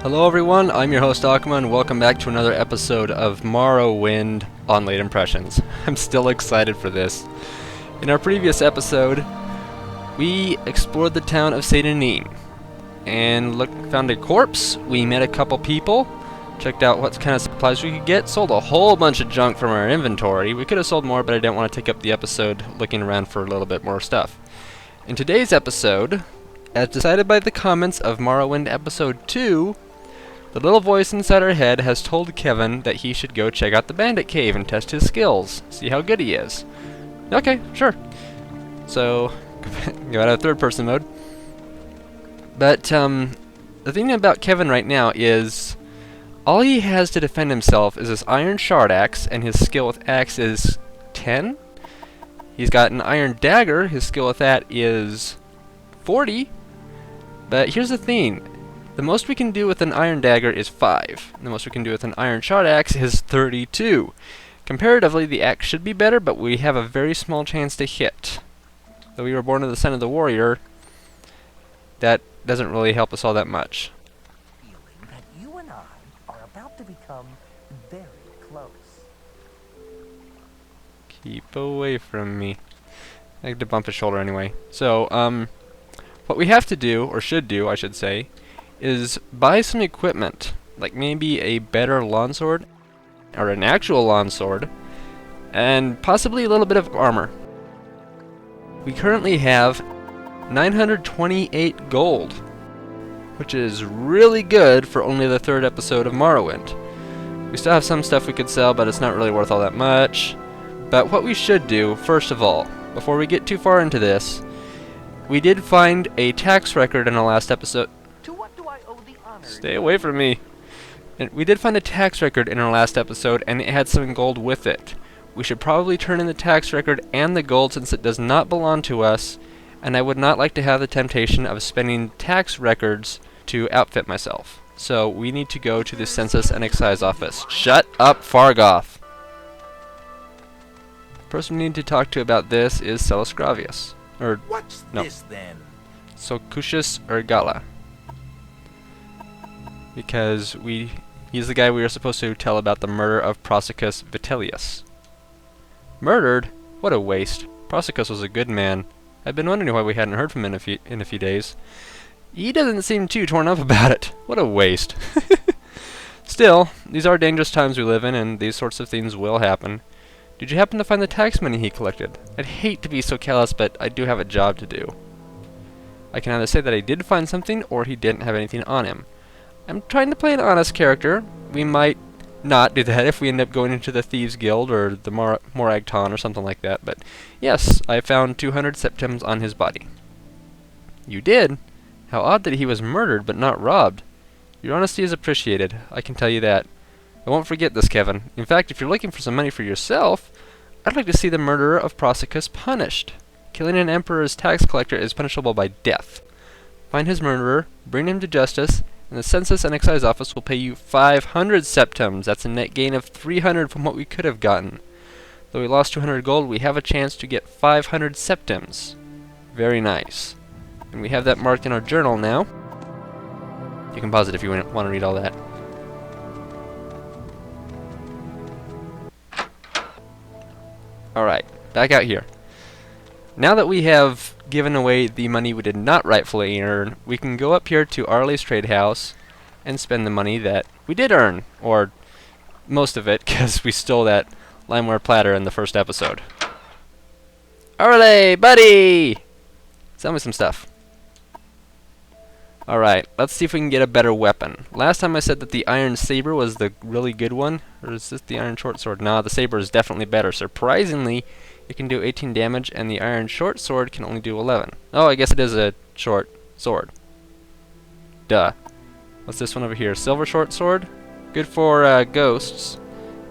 Hello everyone, I'm your host Akuma and welcome back to another episode of Morrowind on Late Impressions. I'm still excited for this. In our previous episode, we explored the town of Satanim and found a corpse, we met a couple people, checked out what kind of supplies we could get, sold a whole bunch of junk from our inventory. We could have sold more, but I didn't want to take up the episode looking around for a little bit more stuff. In today's episode, as decided by the comments of Morrowind episode 2, the little voice inside our head has told Kevin that he should go check out the Bandit Cave and test his skills, see how good he is. Okay, sure. So, go out of third person mode. But, the thing about Kevin right now is, all he has to defend himself is this iron shard axe, and his skill with axe is 10. He's got an iron dagger, his skill with that is 40. But here's the thing. The most we can do with an iron dagger is 5. The most we can do with an iron shard axe is 32. Comparatively, the axe should be better, but we have a very small chance to hit. Though we were born of the son of the warrior, that doesn't really help us all that much. Feeling that you and I are about to become very close. Keep away from me. I had to bump his shoulder anyway. So, what we have to do, or should do, I should say, is buy some equipment, like maybe a better longsword, or an actual longsword, and possibly a little bit of armor. We currently have 928 gold, which is really good for only the third episode of Morrowind. We still have some stuff we could sell, but it's not really worth all that much. But what we should do, first of all, before we get too far into this, we did find a tax record in the last episode. Stay away from me. And we did find a tax record in our last episode, and it had some gold with it. We should probably turn in the tax record and the gold since it does not belong to us, and I would not like to have the temptation of spending tax records to outfit myself. So we need to go to the Census and Excise office. Shut up, Fargoth! The person we need to talk to about this is Celisgravius. Or, What's no. this then? Socucius Urgala. Because he's the guy we were supposed to tell about the murder of Prosicus Vitellius. Murdered? What a waste. Prosicus was a good man. I've been wondering why we hadn't heard from him in a few days. He doesn't seem too torn up about it. What a waste. Still, these are dangerous times we live in, and these sorts of things will happen. Did you happen to find the tax money he collected? I'd hate to be so callous, but I do have a job to do. I can either say that I did find something, or he didn't have anything on him. I'm trying to play an honest character. We might not do that if we end up going into the Thieves Guild or the Moragton or something like that, but yes, I found 200 septims on his body. You did? How odd that he was murdered but not robbed. Your honesty is appreciated, I can tell you that. I won't forget this, Kevin. In fact, if you're looking for some money for yourself, I'd like to see the murderer of Prosicus punished. Killing an emperor's tax collector is punishable by death. Find his murderer, bring him to justice, and the Census and Excise office will pay you 500 septims. That's a net gain of 300 from what we could have gotten. Though we lost 200 gold, we have a chance to get 500 septims. Very nice. And we have that marked in our journal now. You can pause it if you want to read all that. Alright, back out here. Now that we have given away the money we did not rightfully earn, we can go up here to Arley's Trade House and spend the money that we did earn, or most of it, because we stole that limeware platter in the first episode. Arley, buddy! Sell me some stuff. Alright, let's see if we can get a better weapon. Last time I said that the iron saber was the really good one, or is this the iron short sword? Nah, the saber is definitely better. Surprisingly, it can do 18 damage, and the iron short sword can only do 11. Oh, I guess it is a short sword. Duh. What's this one over here? Silver short sword? Good for ghosts.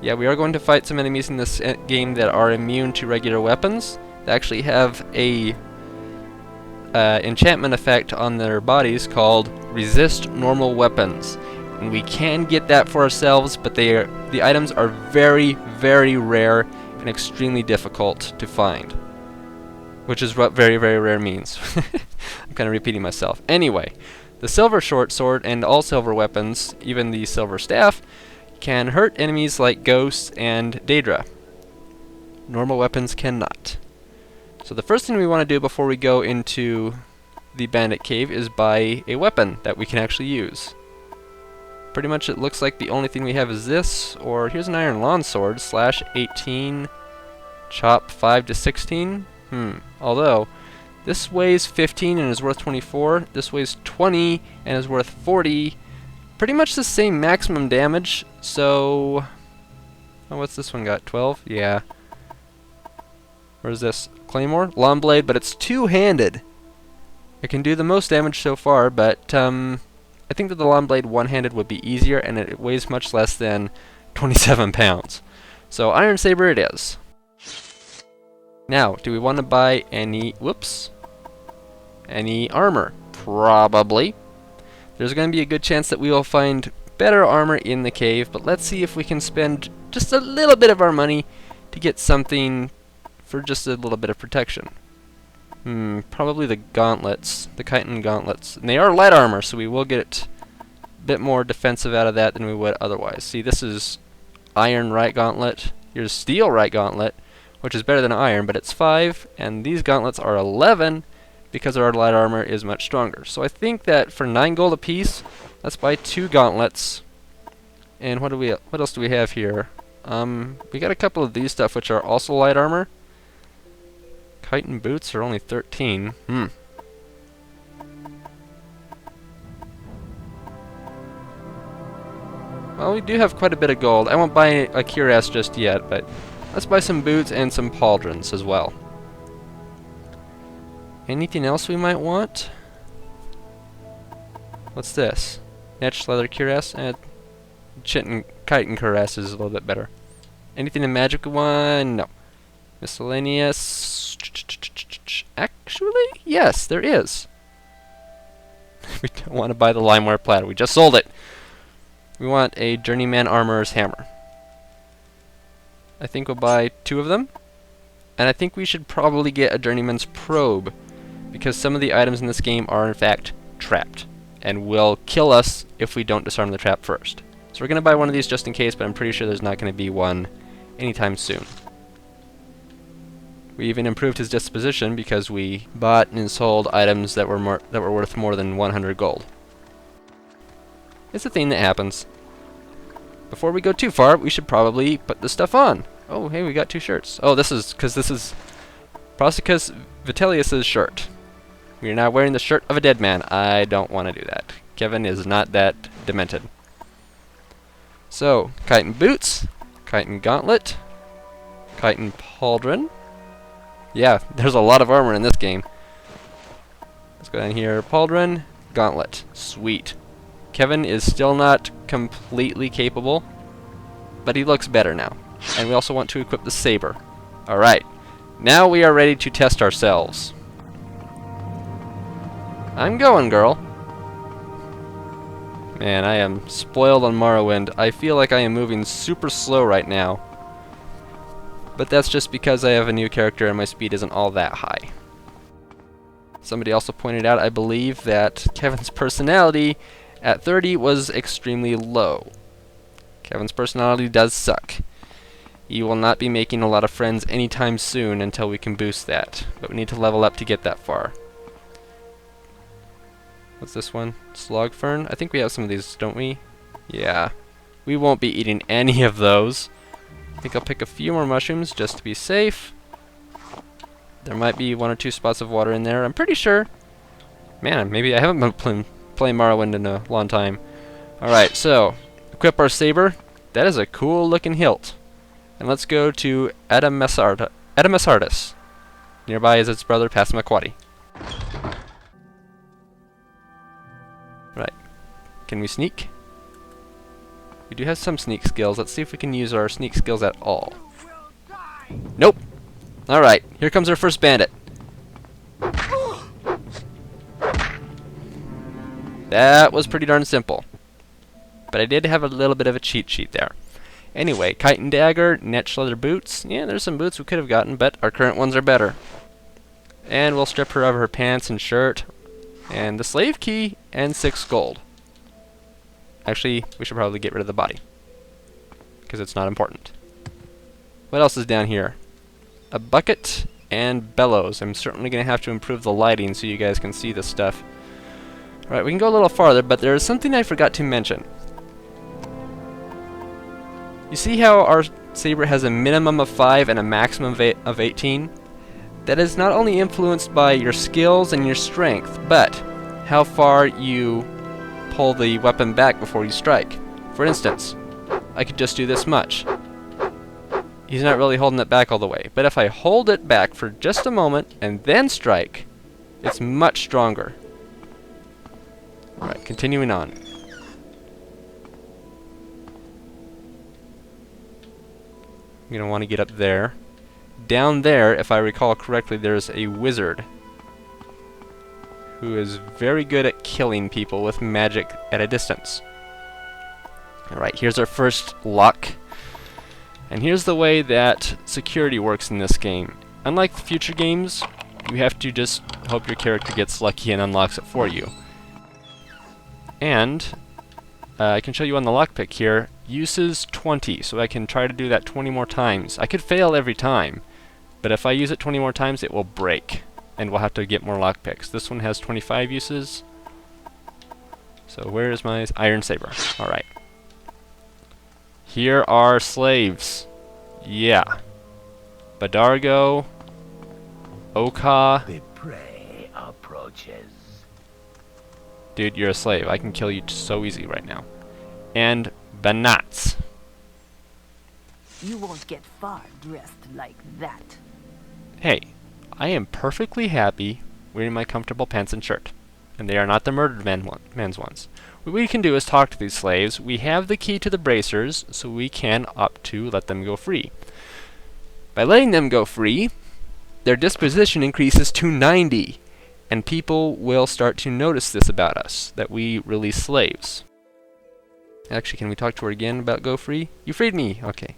Yeah, we are going to fight some enemies in this game that are immune to regular weapons. They actually have a enchantment effect on their bodies called Resist Normal Weapons. And we can get that for ourselves, but the items are very, very rare and extremely difficult to find. Which is what very, very rare means. I'm kind of repeating myself. Anyway, The silver short sword and all silver weapons, even the silver staff, can hurt enemies like ghosts and Daedra. Normal weapons cannot. So the first thing we want to do before we go into the Bandit Cave is buy a weapon that we can actually use. Pretty much it looks like the only thing we have is this, or here's an iron longsword, slash 18, chop 5 to 16. Although, this weighs 15 and is worth 24, this weighs 20 and is worth 40. Pretty much the same maximum damage, so... Oh, what's this one got? 12? Yeah. Where's this? Claymore? Long blade, but it's two-handed. It can do the most damage so far, but I think that the long blade one-handed would be easier, and it weighs much less than 27 pounds. So iron saber it is. Now, do we want to buy any... Whoops. Any armor? Probably. There's going to be a good chance that we will find better armor in the cave, but let's see if we can spend just a little bit of our money to get something for just a little bit of protection. Probably the gauntlets, the chitin gauntlets. And they are light armor, so we will get a bit more defensive out of that than we would otherwise. See, this is iron right gauntlet. Here's steel right gauntlet, which is better than iron, but it's 5, and these gauntlets are 11, because our light armor is much stronger. So I think that for 9 gold apiece, let's buy 2 gauntlets. And what else do we have here? We got a couple of these stuff which are also light armor. Chitin boots are only 13. Well, we do have quite a bit of gold. I won't buy a cuirass just yet, but let's buy some boots and some pauldrons as well. Anything else we might want? What's this? Netched leather cuirass? Chitin cuirass is a little bit better. Anything in magic one? No. Miscellaneous? Actually, yes, there is. We don't want to buy the limeware platter. We just sold it. We want a journeyman armorer's hammer. I think we'll buy 2 of them. And I think we should probably get a journeyman's probe, because some of the items in this game are in fact trapped and will kill us if we don't disarm the trap first. So we're going to buy one of these just in case, but I'm pretty sure there's not going to be one anytime soon. We even improved his disposition because we bought and sold items that were worth more than 100 gold. It's a thing that happens. Before we go too far, we should probably put this stuff on. Oh, hey, we got 2 shirts. Oh, this is because this is Prosicus Vitellius's shirt. We are now wearing the shirt of a dead man. I don't want to do that. Kevin is not that demented. So, chitin boots, chitin gauntlet, chitin pauldron. Yeah, there's a lot of armor in this game. Let's go down here. Pauldron, gauntlet. Sweet. Kevin is still not completely capable, but he looks better now. And we also want to equip the saber. Alright. Now we are ready to test ourselves. I'm going, girl. Man, I am spoiled on Morrowind. I feel like I am moving super slow right now. But that's just because I have a new character and my speed isn't all that high. Somebody also pointed out, I believe, that Kevin's personality at 30 was extremely low. Kevin's personality does suck. He will not be making a lot of friends anytime soon until we can boost that. But we need to level up to get that far. What's this one? Slog fern? I think we have some of these, don't we? Yeah. We won't be eating any of those. I think I'll pick a few more mushrooms just to be safe. There might be 1 or 2 spots of water in there. I'm pretty sure. Man, maybe I haven't been playing Morrowind in a long time. Alright, so equip our saber. That is a cool looking hilt. And let's go to Adamasardis. Nearby is its brother Passamaquoddy. Right. Can we sneak? We do have some sneak skills. Let's see if we can use our sneak skills at all. Nope. Alright, here comes our first bandit. That was pretty darn simple. But I did have a little bit of a cheat sheet there. Anyway, chitin dagger, netched leather boots. Yeah, there's some boots we could have gotten, but our current ones are better. And we'll strip her of her pants and shirt. and the slave key, and 6 gold. Actually, we should probably get rid of the body, because it's not important. What else is down here? A bucket and bellows. I'm certainly going to have to improve the lighting so you guys can see this stuff. Alright, we can go a little farther, but there is something I forgot to mention. You see how our saber has a minimum of 5 and a maximum of 18? That is not only influenced by your skills and your strength, but how far you pull the weapon back before you strike. For instance, I could just do this much. He's not really holding it back all the way, but if I hold it back for just a moment and then strike, it's much stronger. Alright, continuing on. I'm going to want to get up there. Down there, if I recall correctly, there's a wizard who is very good at killing people with magic at a distance. Alright, here's our first lock. And here's the way that security works in this game. Unlike the future games, you have to just hope your character gets lucky and unlocks it for you. And I can show you on the lockpick here, uses 20, so I can try to do that 20 more times. I could fail every time, but if I use it 20 more times, it will break, and we'll have to get more lockpicks. This one has 25 uses. So where is my iron saber? Alright. Here are slaves. Yeah. Badargo, Oka. The prey approaches. Dude, you're a slave. I can kill you so easy right now. And Bandits. You won't get far dressed like that. Hey, I am perfectly happy wearing my comfortable pants and shirt. And they are not the murdered man's ones. What we can do is talk to these slaves. We have the key to the bracers, so we can opt to let them go free. By letting them go free, their disposition increases to 90. And people will start to notice this about us, that we release slaves. Actually, can we talk to her again about go free? You freed me! Okay.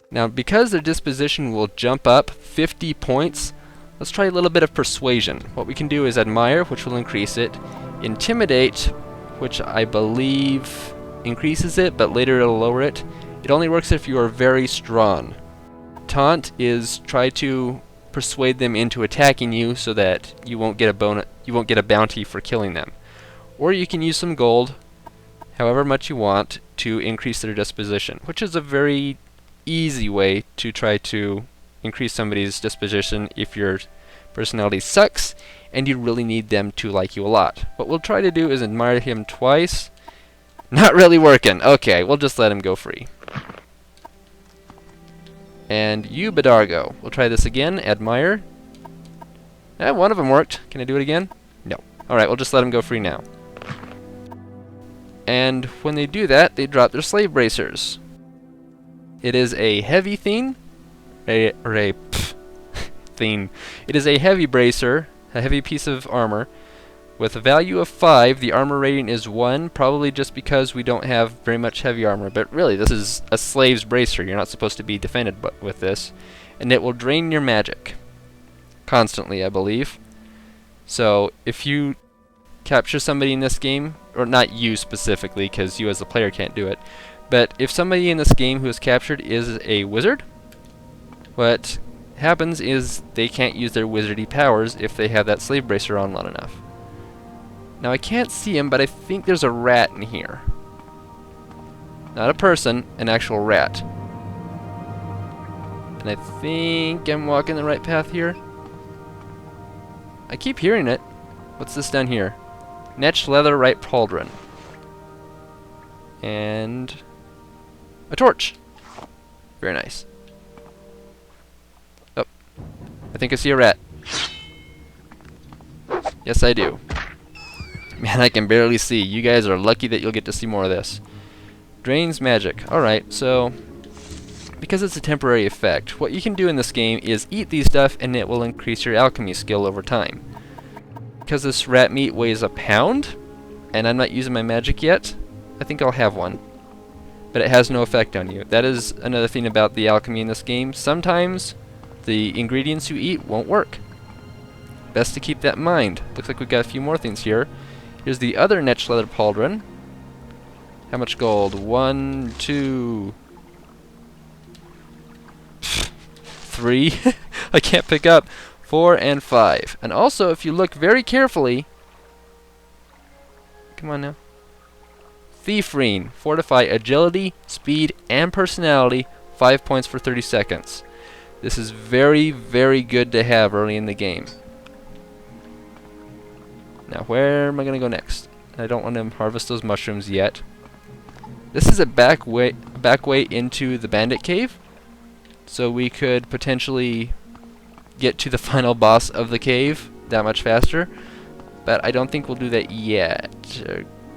Now, because their disposition will jump up 50 points, let's try a little bit of persuasion. What we can do is admire, which will increase it, intimidate, which I believe increases it, but later it'll lower it. It only works if you are very strong. Taunt is try to persuade them into attacking you so that you won't get a bounty for killing them. Or you can use some gold, however much you want, to increase their disposition, which is a very easy way to try to increase somebody's disposition if your personality sucks and you really need them to like you a lot. What we'll try to do is admire him twice. Not really working. Okay, we'll just let him go free. And you, Badargo. We'll try this again. Admire. One of them worked. Can I do it again? No. Alright, we'll just let him go free now. And when they do that, they drop their slave bracers. It is a heavy thing. Thing. It is a heavy bracer, a heavy piece of armor. With a value of 5, the armor rating is 1, probably just because we don't have very much heavy armor. But really, this is a slave's bracer. You're not supposed to be defended with this. And it will drain your magic. Constantly, I believe. So, if you capture somebody in this game, or not you specifically, because you as a player can't do it, but if somebody in this game who is captured is a wizard, what happens is they can't use their wizardy powers if they have that slave bracer on long enough. Now I can't see him, but I think there's a rat in here. Not a person, an actual rat. And I think I'm walking the right path here. I keep hearing it. What's this down here? Netched leather right pauldron. And a torch. Very nice. Oh, I think I see a rat. Yes, I do. Man, I can barely see. You guys are lucky that you'll get to see more of this. Drains magic. Alright, so because it's a temporary effect, what you can do in this game is eat these stuff and it will increase your alchemy skill over time. Because this rat meat weighs a pound, and I'm not using my magic yet, I think I'll have one. But it has no effect on you. That is another thing about the alchemy in this game. Sometimes the ingredients you eat won't work. best to keep that in mind. Looks like we've got a few more things here. Here's the other Netch Leather Pauldron. How much gold? 1, 2, 3. I can't pick up. 4 and 5. And also, if you look very carefully, come on now. Thief Ring. Fortify agility, speed, and personality. 5 points for 30 seconds. This is very, very good to have early in the game. Now, where am I going to go next? I don't want to harvest those mushrooms yet. This is a back way into the Bandit Cave. So we could potentially get to the final boss of the cave that much faster. But I don't think we'll do that yet.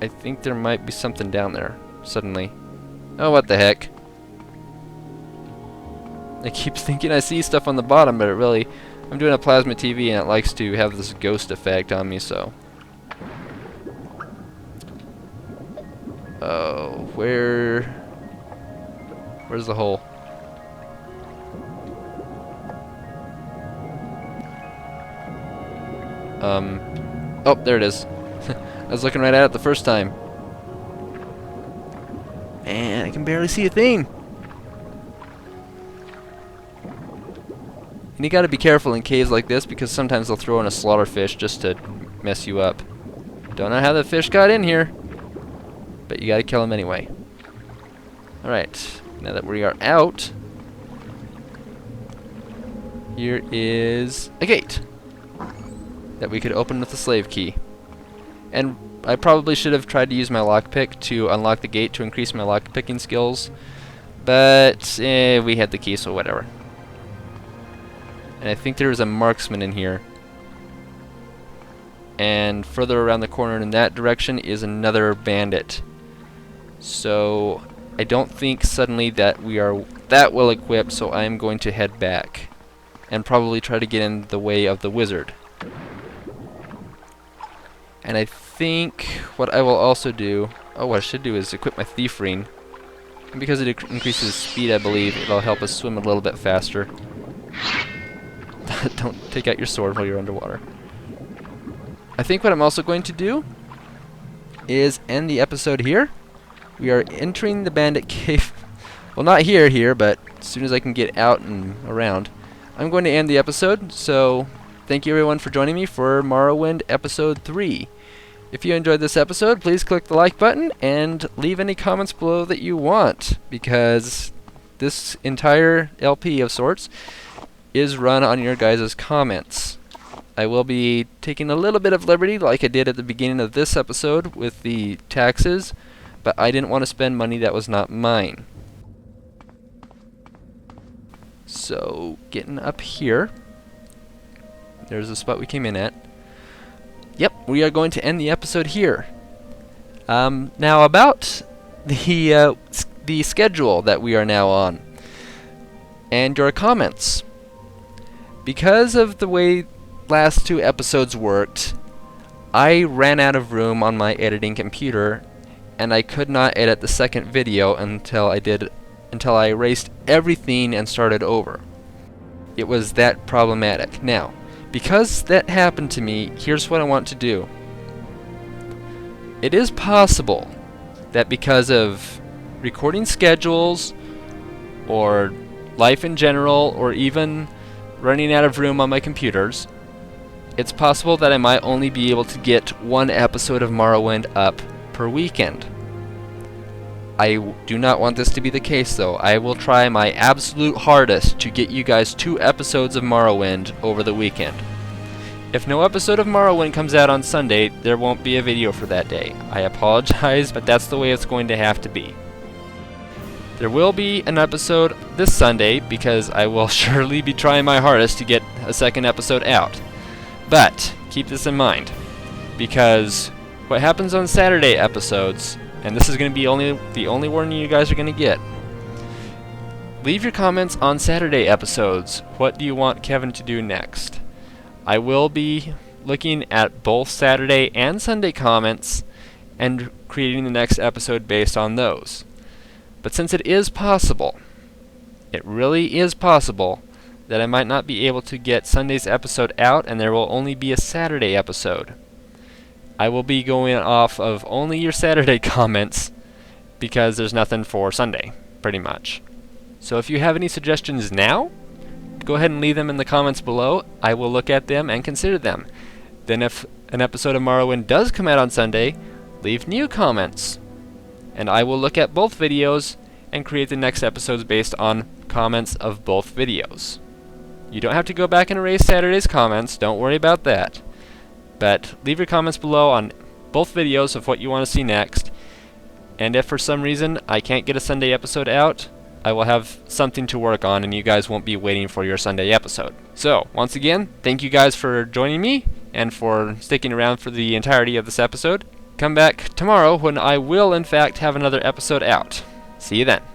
I think there might be something down there suddenly. Oh, what the heck. I keep thinking I see stuff on the bottom, but it really... I'm doing a plasma TV and it likes to have this ghost effect on me, so... Oh, where's the hole? Oh, there it is. I was looking right at it the first time. Man, I can barely see a thing. And you gotta be careful in caves like this because sometimes they'll throw in a slaughterfish just to mess you up. Don't know how the fish got in here, but you gotta kill him anyway. Alright, now that we are out, here is a gate that we could open with the slave key. And I probably should have tried to use my lockpick to unlock the gate to increase my lockpicking skills, but we had the key, so whatever. And I think there is a marksman in here. And further around the corner in that direction is another bandit. So I don't think suddenly that we are that well equipped, so I am going to head back and probably try to get in the way of the wizard. And I think what I will also do, what I should do is equip my thief ring. And because it increases speed, I believe it'll help us swim a little bit faster. Don't take out your sword while you're underwater. I think what I'm also going to do is end the episode here. We are entering the Bandit Cave. Well, not here, but as soon as I can get out and around. I'm going to end the episode, so thank you everyone for joining me for Morrowind Episode 3. If you enjoyed this episode, please click the like button and leave any comments below that you want, because this entire LP of sorts is run on your guys' comments. I will be taking a little bit of liberty like I did at the beginning of this episode with the taxes, but I didn't want to spend money that was not mine. So, getting up here, there's the spot we came in at. Yep, we are going to end the episode here. Now about the schedule that we are now on, and your comments. Because of the way last two episodes worked, I ran out of room on my editing computer, and I could not edit the second video until I erased everything and started over. It was that problematic. Now, because that happened to me, here's what I want to do. It is possible that because of recording schedules, or life in general, or even running out of room on my computers, it's possible that I might only be able to get one episode of Morrowind up per weekend. I do not want this to be the case, though. I will try my absolute hardest to get you guys 2 episodes of Morrowind over the weekend. If no episode of Morrowind comes out on Sunday, there won't be a video for that day. I apologize, but that's the way it's going to have to be. There will be an episode this Sunday, because I will surely be trying my hardest to get a second episode out. But keep this in mind, because what happens on Saturday episodes, and this is going to be the only warning you guys are going to get, leave your comments on Saturday episodes. What do you want Kevin to do next? I will be looking at both Saturday and Sunday comments and creating the next episode based on those. But since it is possible, it really is possible, that I might not be able to get Sunday's episode out, and there will only be a Saturday episode. I will be going off of only your Saturday comments because there's nothing for Sunday, pretty much. So if you have any suggestions now, go ahead and leave them in the comments below. I will look at them and consider them. Then if an episode of Morrowind does come out on Sunday, leave new comments. And I will look at both videos and create the next episodes based on comments of both videos. You don't have to go back and erase Saturday's comments, don't worry about that. But leave your comments below on both videos of what you want to see next. And if for some reason I can't get a Sunday episode out, I will have something to work on and you guys won't be waiting for your Sunday episode. So, once again, thank you guys for joining me and for sticking around for the entirety of this episode. Come back tomorrow when I will in fact have another episode out. See you then.